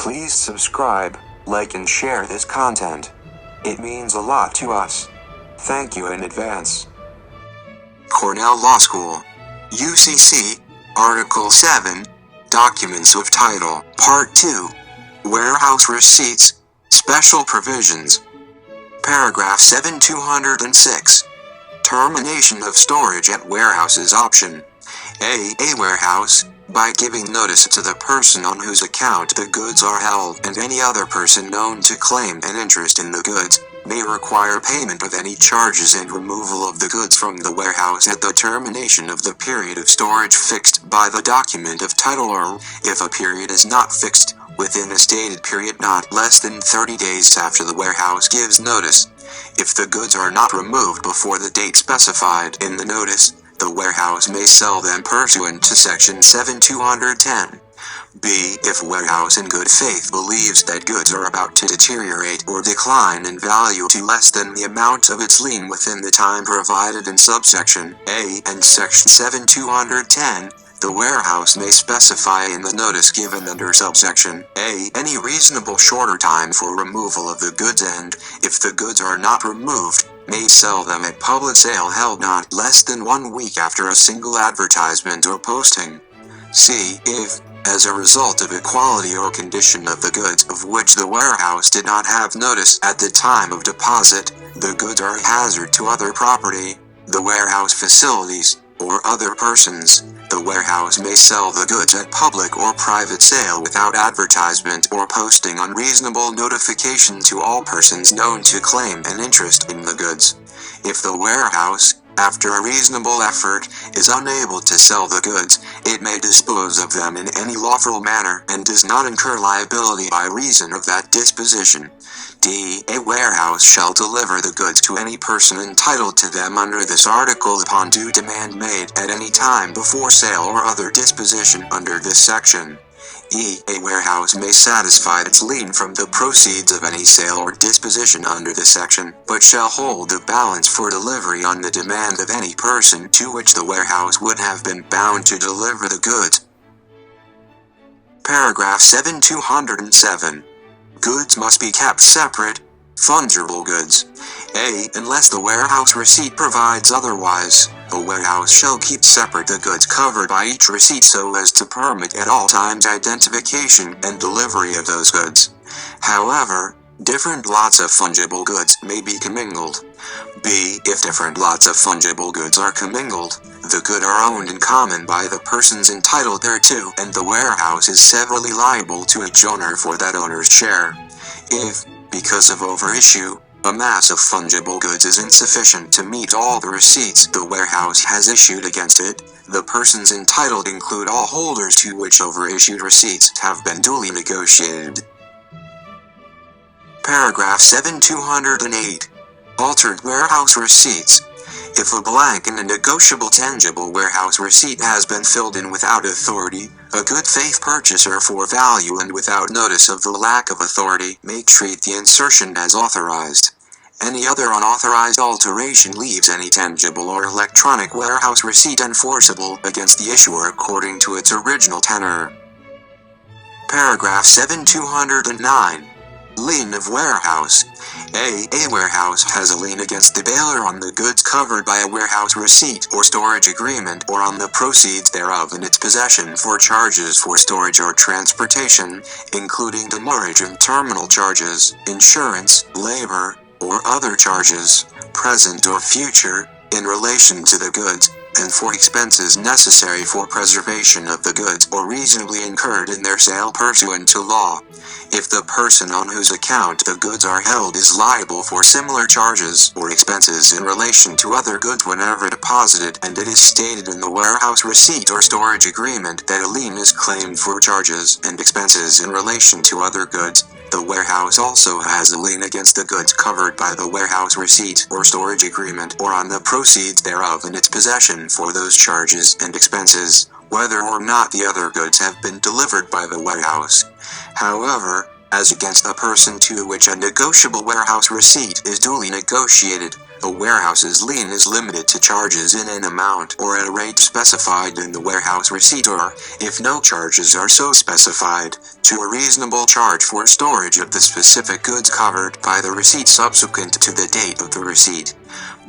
Please subscribe, like and share this content. It means a lot to us. Thank you in advance. Cornell Law School. U.C.C. Article 7. Documents of Title. Part 2. Warehouse Receipts. Special Provisions. Paragraph 7206. Termination of storage at warehouses option. A warehouse, by giving notice to the person on whose account the goods are held and any other person known to claim an interest in the goods, may require payment of any charges and removal of the goods from the warehouse at the termination of the period of storage fixed by the document of title, or, if a period is not fixed, within a stated period not less than 30 days after the warehouse gives notice. If the goods are not removed before the date specified in the notice, the warehouse may sell them pursuant to Section 7210. B. If warehouse in good faith believes that goods are about to deteriorate or decline in value to less than the amount of its lien within the time provided in subsection A and Section 7210, the warehouse may specify in the notice given under subsection A any reasonable shorter time for removal of the goods and, if the goods are not removed, may sell them at public sale held not less than 1 week after a single advertisement or posting. C. If, as a result of a quality or condition of the goods of which the warehouse did not have notice at the time of deposit, the goods are a hazard to other property, the warehouse facilities, or other persons, the warehouse may sell the goods at public or private sale without advertisement or posting unreasonable notification to all persons known to claim an interest in the goods. If the warehouse, after a reasonable effort, is unable to sell the goods, it may dispose of them in any lawful manner and does not incur liability by reason of that disposition. D. A warehouse shall deliver the goods to any person entitled to them under this article upon due demand made at any time before sale or other disposition under this section. E. A warehouse may satisfy its lien from the proceeds of any sale or disposition under this section, but shall hold the balance for delivery on the demand of any person to which the warehouse would have been bound to deliver the goods. Paragraph 7207. Goods must be kept separate. Fungible goods. A. Unless the warehouse receipt provides otherwise, a warehouse shall keep separate the goods covered by each receipt so as to permit at all times identification and delivery of those goods. However, different lots of fungible goods may be commingled. B. If different lots of fungible goods are commingled, the goods are owned in common by the persons entitled thereto, and the warehouse is severally liable to each owner for that owner's share. If, because of overissue, a mass of fungible goods is insufficient to meet all the receipts the warehouse has issued against it, the persons entitled include all holders to which overissued receipts have been duly negotiated. Paragraph 7208. Altered warehouse receipts. If a blank in a negotiable tangible warehouse receipt has been filled in without authority, a good faith purchaser for value and without notice of the lack of authority may treat the insertion as authorized. Any other unauthorized alteration leaves any tangible or electronic warehouse receipt enforceable against the issuer according to its original tenor. Paragraph 7209. Lien of Warehouse. A warehouse has a lien against the bailer on the goods covered by a warehouse receipt or storage agreement or on the proceeds thereof in its possession for charges for storage or transportation, including demurrage and terminal charges, insurance, labor, or other charges, present or future, in relation to the goods, and for expenses necessary for preservation of the goods or reasonably incurred in their sale pursuant to law. If the person on whose account the goods are held is liable for similar charges or expenses in relation to other goods whenever deposited, and it is stated in the warehouse receipt or storage agreement that a lien is claimed for charges and expenses in relation to other goods, the warehouse also has a lien against the goods covered by the warehouse receipt or storage agreement or on the proceeds thereof in its possession for those charges and expenses, whether or not the other goods have been delivered by the warehouse. However, as against a person to which a negotiable warehouse receipt is duly negotiated, A warehouse's lien is limited to charges in an amount or at a rate specified in the warehouse receipt or, if no charges are so specified, to a reasonable charge for storage of the specific goods covered by the receipt subsequent to the date of the receipt.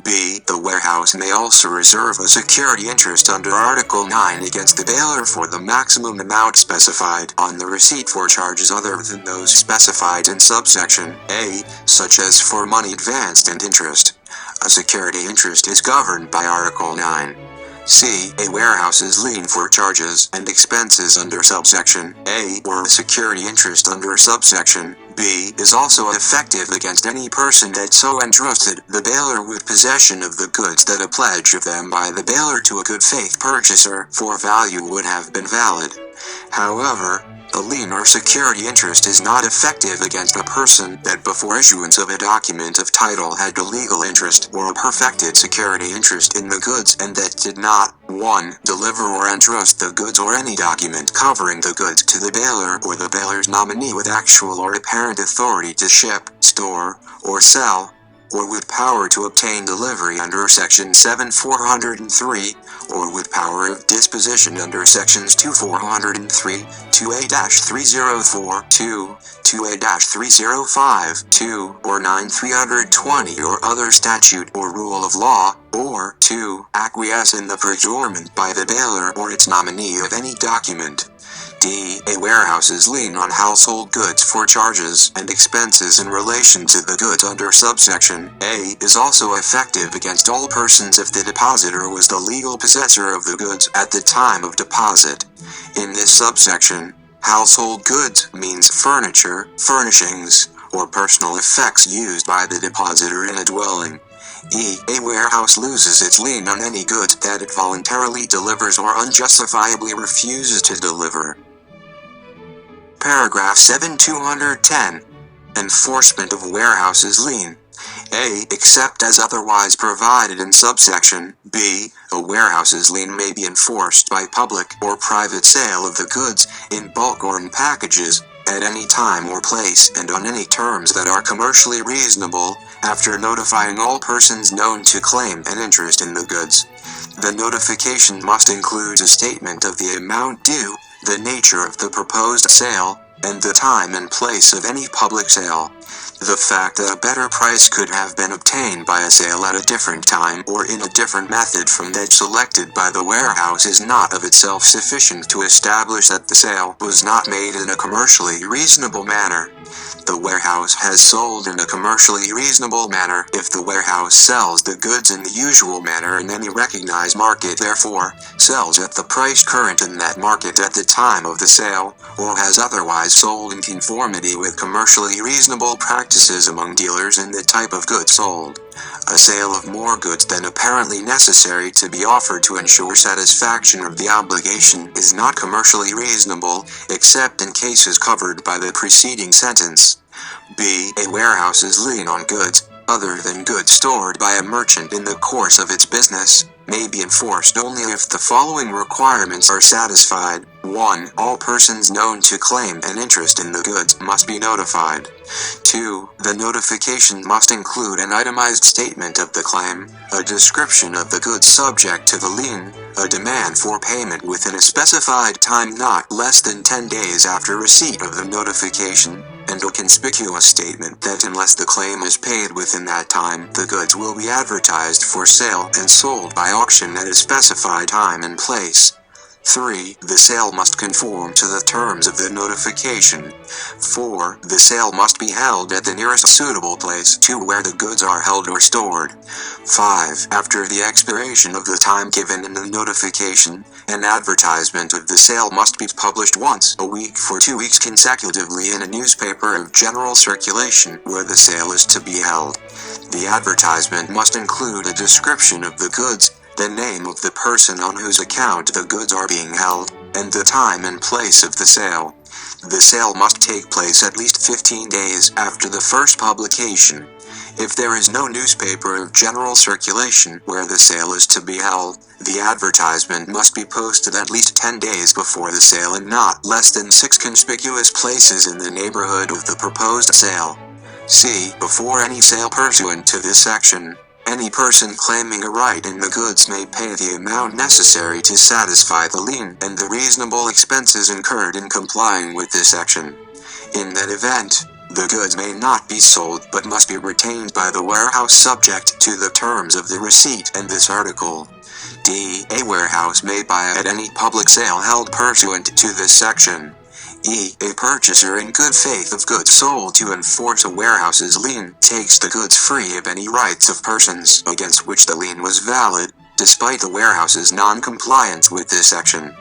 B. The warehouse may also reserve a security interest under Article 9 against the bailer for the maximum amount specified on the receipt for charges other than those specified in subsection A, such as for money advanced and interest. A security interest is governed by Article 9. C. A warehouse's lien for charges and expenses under subsection A or a security interest under subsection B is also effective against any person that so entrusted the bailer with possession of the goods that a pledge of them by the bailer to a good faith purchaser for value would have been valid. However, a lien or security interest is not effective against a person that before issuance of a document of title had a legal interest or a perfected security interest in the goods and that did not 1. Deliver or entrust the goods or any document covering the goods to the bailer or the bailer's nominee with actual or apparent authority to ship, store, or sell, or with power to obtain delivery under Section 7403, or with power of disposition under Sections 2403, 2A-304, 2, 2A-305, 2, or 9320 or other statute or rule of law, or 2. Acquiesce in the procurement by the bailer or its nominee of any document. D. A warehouse's lien on household goods for charges and expenses in relation to the goods under subsection A is also effective against all persons if the depositor was the legal possessor of the goods at the time of deposit. In this subsection, household goods means furniture, furnishings, or personal effects used by the depositor in a dwelling. E. A warehouse loses its lien on any goods that it voluntarily delivers or unjustifiably refuses to deliver. Paragraph 7210. Enforcement of warehouse's lien. A. Except as otherwise provided in subsection B, a warehouse's lien may be enforced by public or private sale of the goods, in bulk or in packages, at any time or place and on any terms that are commercially reasonable, after notifying all persons known to claim an interest in the goods. The notification must include a statement of the amount due, the nature of the proposed sale, and the time and place of any public sale. The fact that a better price could have been obtained by a sale at a different time or in a different method from that selected by the warehouse is not of itself sufficient to establish that the sale was not made in a commercially reasonable manner. The warehouse has sold in a commercially reasonable manner if the warehouse sells the goods in the usual manner in any recognized market, therefore, sells at the price current in that market at the time of the sale, or has otherwise sold in conformity with commercially reasonable practices among dealers in the type of goods sold. A sale of more goods than apparently necessary to be offered to ensure satisfaction of the obligation is not commercially reasonable, except in cases covered by the preceding sentence. B. A warehouse's lien on goods, other than goods stored by a merchant in the course of its business, may be enforced only if the following requirements are satisfied. 1. All persons known to claim an interest in the goods must be notified. 2. The notification must include an itemized statement of the claim, a description of the goods subject to the lien, a demand for payment within a specified time not less than 10 days after receipt of the notification, and a conspicuous statement that unless the claim is paid within that time, the goods will be advertised for sale and sold by auction at a specified time and place. 3. The sale must conform to the terms of the notification. 4. The sale must be held at the nearest suitable place to where the goods are held or stored. 5. After the expiration of the time given in the notification, an advertisement of the sale must be published once a week for 2 weeks consecutively in a newspaper of general circulation where the sale is to be held. The advertisement must include a description of the goods, the name of the person on whose account the goods are being held, and the time and place of the sale. The sale must take place at least 15 days after the first publication. If there is no newspaper of general circulation where the sale is to be held, the advertisement must be posted at least 10 days before the sale in not less than 6 conspicuous places in the neighborhood of the proposed sale. C. Before any sale pursuant to this section, Any person claiming a right in the goods may pay the amount necessary to satisfy the lien and the reasonable expenses incurred in complying with this section. In that event, the goods may not be sold but must be retained by the warehouse subject to the terms of the receipt and this article. D. A warehouse may buy at any public sale held pursuant to this section. E. A purchaser in good faith of goods sold to enforce a warehouse's lien takes the goods free of any rights of persons against which the lien was valid, despite the warehouse's non-compliance with this section.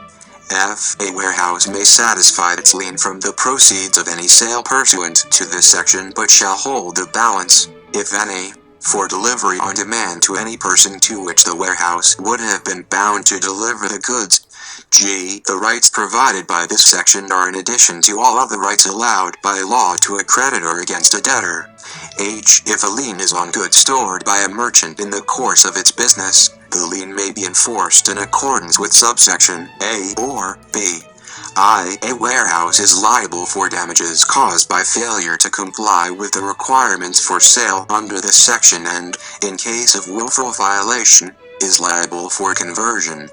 F. A warehouse may satisfy its lien from the proceeds of any sale pursuant to this section but shall hold the balance, if any, for delivery on demand to any person to which the warehouse would have been bound to deliver the goods. G. The rights provided by this section are in addition to all other rights allowed by law to a creditor against a debtor. H. If a lien is on goods stored by a merchant in the course of its business, the lien may be enforced in accordance with subsection A or B. I. A warehouse is liable for damages caused by failure to comply with the requirements for sale under this section and, in case of willful violation, is liable for conversion.